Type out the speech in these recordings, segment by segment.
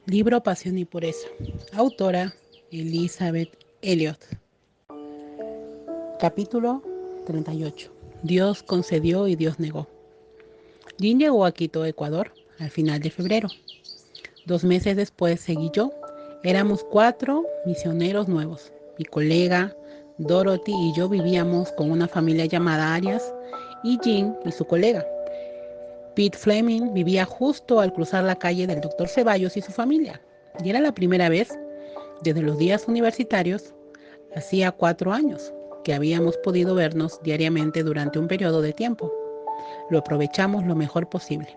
Libro Pasión y Pureza. Autora Elizabeth Elliot. Capítulo 38. Dios concedió y Dios negó. Jean llegó a Quito, Ecuador, al final de febrero. 2 meses después seguí yo. Éramos 4 misioneros nuevos. Mi colega, Dorothy y yo vivíamos con una familia llamada Arias y Jean y su colega. Pete Fleming vivía justo al cruzar la calle del Dr. Ceballos y su familia. Y era la primera vez, desde los días universitarios, hacía 4 años, que habíamos podido vernos diariamente durante un periodo de tiempo. Lo aprovechamos lo mejor posible.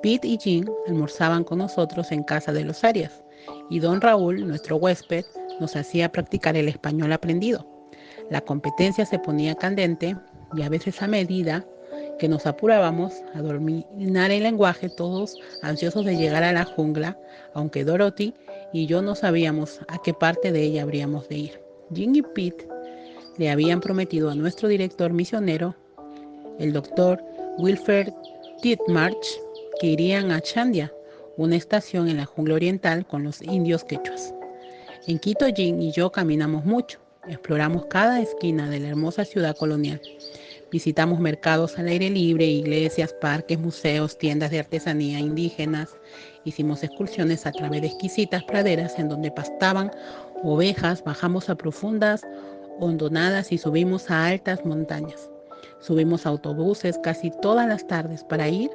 Pete y Jean almorzaban con nosotros en casa de los Arias, y don Raúl, nuestro huésped, nos hacía practicar el español aprendido. La competencia se ponía candente y a veces a medida que nos apurábamos a dominar el lenguaje, todos ansiosos de llegar a la jungla, aunque Dorothy y yo no sabíamos a qué parte de ella habríamos de ir. Jean y Pete le habían prometido a nuestro director misionero, el doctor Wilfred Titmarch, que irían a Chandia, una estación en la jungla oriental con los indios quechuas. En Quito, Jean y yo caminamos mucho, exploramos cada esquina de la hermosa ciudad colonial. Visitamos mercados al aire libre, iglesias, parques, museos, tiendas de artesanía indígenas. Hicimos excursiones a través de exquisitas praderas en donde pastaban ovejas, bajamos a profundas hondonadas y subimos a altas montañas. Subimos autobuses casi todas las tardes para ir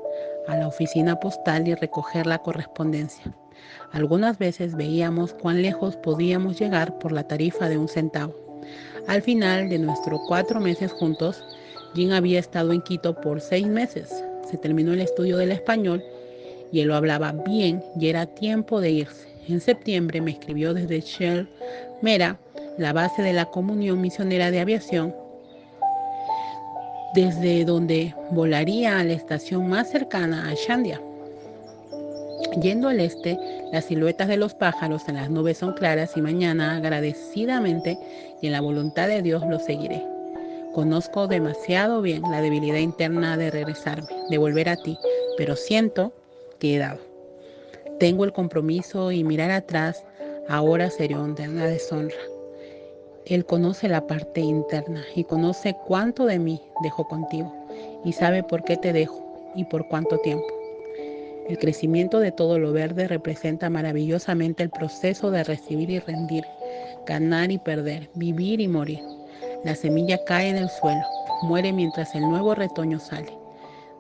a la oficina postal y recoger la correspondencia. Algunas veces veíamos cuán lejos podíamos llegar por la tarifa de 1 centavo. Al final de nuestros 4 meses juntos, Jean había estado en Quito por 6 meses. Se terminó el estudio del español y él lo hablaba bien y era tiempo de irse. En septiembre me escribió desde Shell Mera, la base de la Comunión Misionera de Aviación, desde donde volaría a la estación más cercana a Shandia. Yendo al este, las siluetas de los pájaros en las nubes son claras y mañana, agradecidamente y en la voluntad de Dios, los seguiré. Conozco demasiado bien la debilidad interna de regresarme, de volver a ti, pero siento que he dado. Tengo el compromiso y mirar atrás ahora sería una deshonra. Él conoce la parte interna y conoce cuánto de mí dejo contigo y sabe por qué te dejo y por cuánto tiempo. El crecimiento de todo lo verde representa maravillosamente el proceso de recibir y rendir, ganar y perder, vivir y morir. La semilla cae en el suelo, muere mientras el nuevo retoño sale.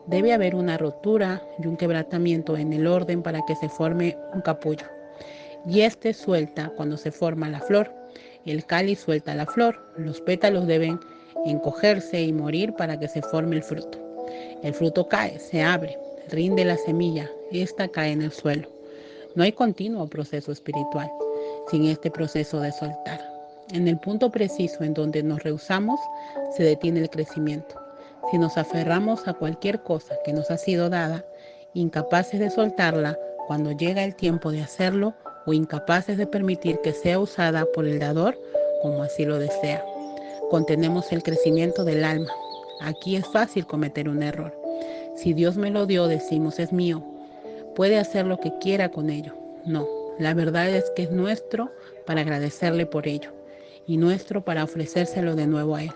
Debe haber una rotura y un quebrantamiento en el orden para que se forme un capullo. Y este suelta cuando se forma la flor. El cáliz suelta la flor. Los pétalos deben encogerse y morir para que se forme el fruto. El fruto cae, se abre, rinde la semilla. Esta cae en el suelo. No hay continuo proceso espiritual sin este proceso de soltar. En el punto preciso en donde nos rehusamos, se detiene el crecimiento. Si nos aferramos a cualquier cosa que nos ha sido dada, incapaces de soltarla cuando llega el tiempo de hacerlo o incapaces de permitir que sea usada por el dador como así lo desea, contenemos el crecimiento del alma. Aquí es fácil cometer un error. Si Dios me lo dio, decimos es mío. Puede hacer lo que quiera con ello. No, la verdad es que es nuestro para agradecerle por ello y nuestro para ofrecérselo de nuevo a Él,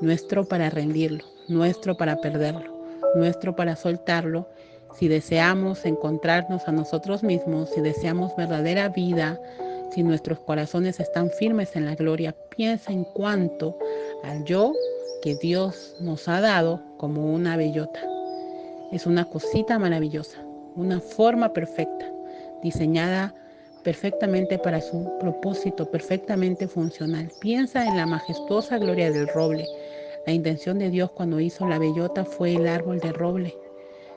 nuestro para rendirlo, nuestro para perderlo, nuestro para soltarlo. Si deseamos encontrarnos a nosotros mismos, si deseamos verdadera vida, si nuestros corazones están firmes en la gloria, piensa en cuanto al yo que Dios nos ha dado como una bellota. Es una cosita maravillosa, una forma perfecta, diseñada perfectamente para su propósito, perfectamente funcional. Piensa en la majestuosa gloria del roble. La intención de Dios cuando hizo la bellota fue el árbol de roble.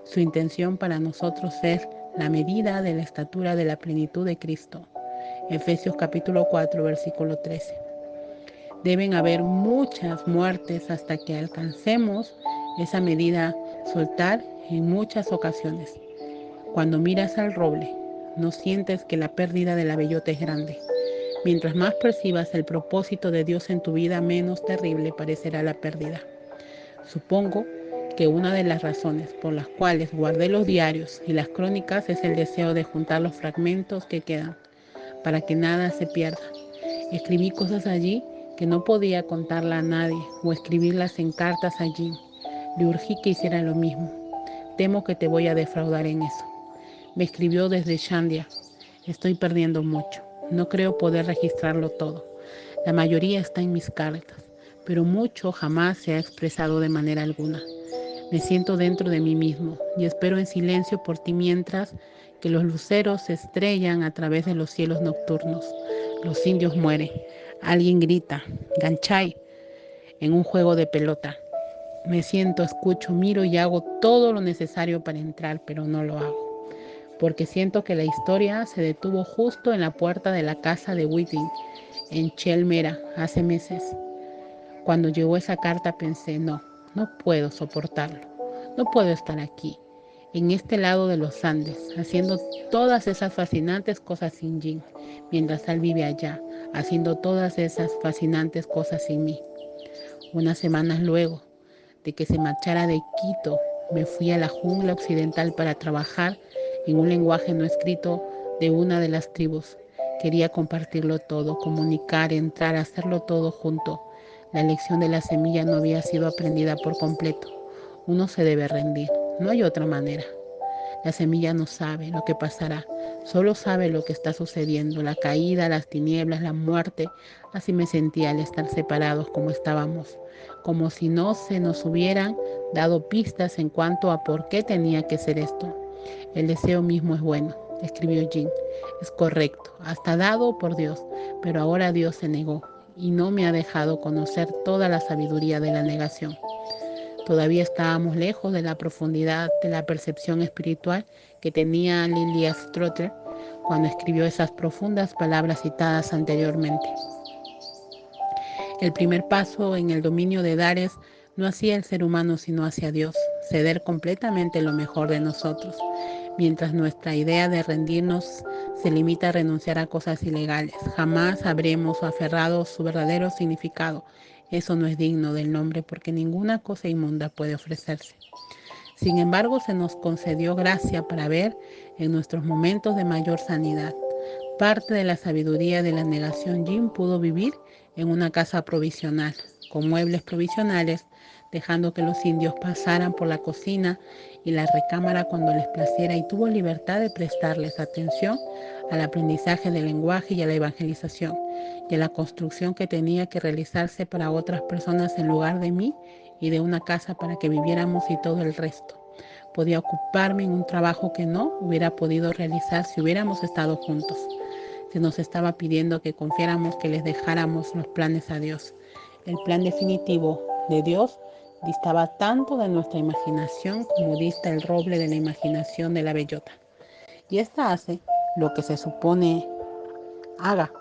Su intención para nosotros es la medida de la estatura de la plenitud de Cristo. Efesios capítulo 4, versículo 13. Deben haber muchas muertes hasta que alcancemos esa medida, soltar en muchas ocasiones. Cuando miras al roble, no sientes que la pérdida de la bellota es grande. Mientras más percibas el propósito de Dios en tu vida, menos terrible parecerá la pérdida. Supongo que una de las razones por las cuales guardé los diarios y las crónicas es el deseo de juntar los fragmentos que quedan, para que nada se pierda. Escribí cosas allí que no podía contarla a nadie o escribirlas en cartas allí. Le urgí que hiciera lo mismo. Temo que te voy a defraudar en eso. Me escribió desde Shandia. Estoy perdiendo mucho. No creo poder registrarlo todo. La mayoría está en mis cartas, pero mucho jamás se ha expresado de manera alguna. Me siento dentro de mí mismo y espero en silencio por ti mientras que los luceros se estrellan a través de los cielos nocturnos. Los indios mueren. Alguien grita, Ganchay, en un juego de pelota. Me siento, escucho, miro y hago todo lo necesario para entrar, pero no lo hago. Porque siento que la historia se detuvo justo en la puerta de la casa de Whiting, en Chelmera, hace meses. Cuando llegó esa carta pensé, no puedo soportarlo. No puedo estar aquí, en este lado de los Andes, haciendo todas esas fascinantes cosas sin Jim, mientras él vive allá, haciendo todas esas fascinantes cosas sin mí. Unas semanas luego de que se marchara de Quito, me fui a la jungla occidental para trabajar en un lenguaje no escrito de una de las tribus. Quería compartirlo todo, comunicar, entrar, hacerlo todo junto. La lección de la semilla no había sido aprendida por completo. Uno se debe rendir, no hay otra manera. La semilla no sabe lo que pasará, solo sabe lo que está sucediendo, la caída, las tinieblas, la muerte. Así me sentía al estar separados como estábamos, como si no se nos hubieran dado pistas en cuanto a por qué tenía que ser esto. El deseo mismo es bueno, escribió Jean. Es correcto, hasta dado por Dios, pero ahora Dios se negó y no me ha dejado conocer toda la sabiduría de la negación. Todavía estábamos lejos de la profundidad de la percepción espiritual que tenía Lilia Strotter cuando escribió esas profundas palabras citadas anteriormente. El primer paso en el dominio de dar es no hacia el ser humano sino hacia Dios, ceder completamente lo mejor de nosotros, mientras nuestra idea de rendirnos se limita a renunciar a cosas ilegales. Jamás habremos aferrado su verdadero significado. Eso no es digno del nombre porque ninguna cosa inmunda puede ofrecerse. Sin embargo, se nos concedió gracia para ver en nuestros momentos de mayor sanidad. Parte de la sabiduría de la negación, Jim pudo vivir en una casa provisional, con muebles provisionales, dejando que los indios pasaran por la cocina y la recámara cuando les placiera, y tuvo libertad de prestarles atención al aprendizaje del lenguaje y a la evangelización, y a la construcción que tenía que realizarse para otras personas en lugar de mí y de una casa para que viviéramos y todo el resto. Podía ocuparme en un trabajo que no hubiera podido realizar si hubiéramos estado juntos. Se nos estaba pidiendo que confiáramos, que les dejáramos los planes a Dios. El plan definitivo de Dios distaba tanto de nuestra imaginación como dista el roble de la imaginación de la bellota. Y ésta hace lo que se supone haga,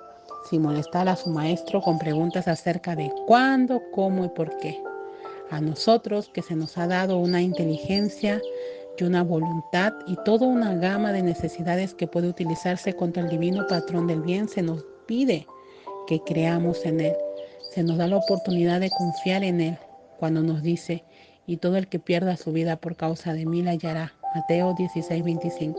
sin molestar a su maestro con preguntas acerca de cuándo, cómo y por qué. A nosotros, que se nos ha dado una inteligencia y una voluntad y toda una gama de necesidades que puede utilizarse contra el divino patrón del bien, se nos pide que creamos en Él. Se nos da la oportunidad de confiar en Él cuando nos dice, y todo el que pierda su vida por causa de mí la hallará. Mateo 16:25.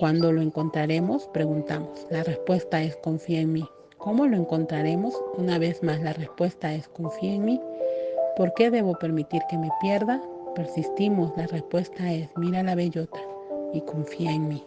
¿Cuándo lo encontraremos? Preguntamos. La respuesta es confía en mí. ¿Cómo lo encontraremos? Una vez más, la respuesta es confía en mí. ¿Por qué debo permitir que me pierda? Persistimos. La respuesta es mira la bellota y confía en mí.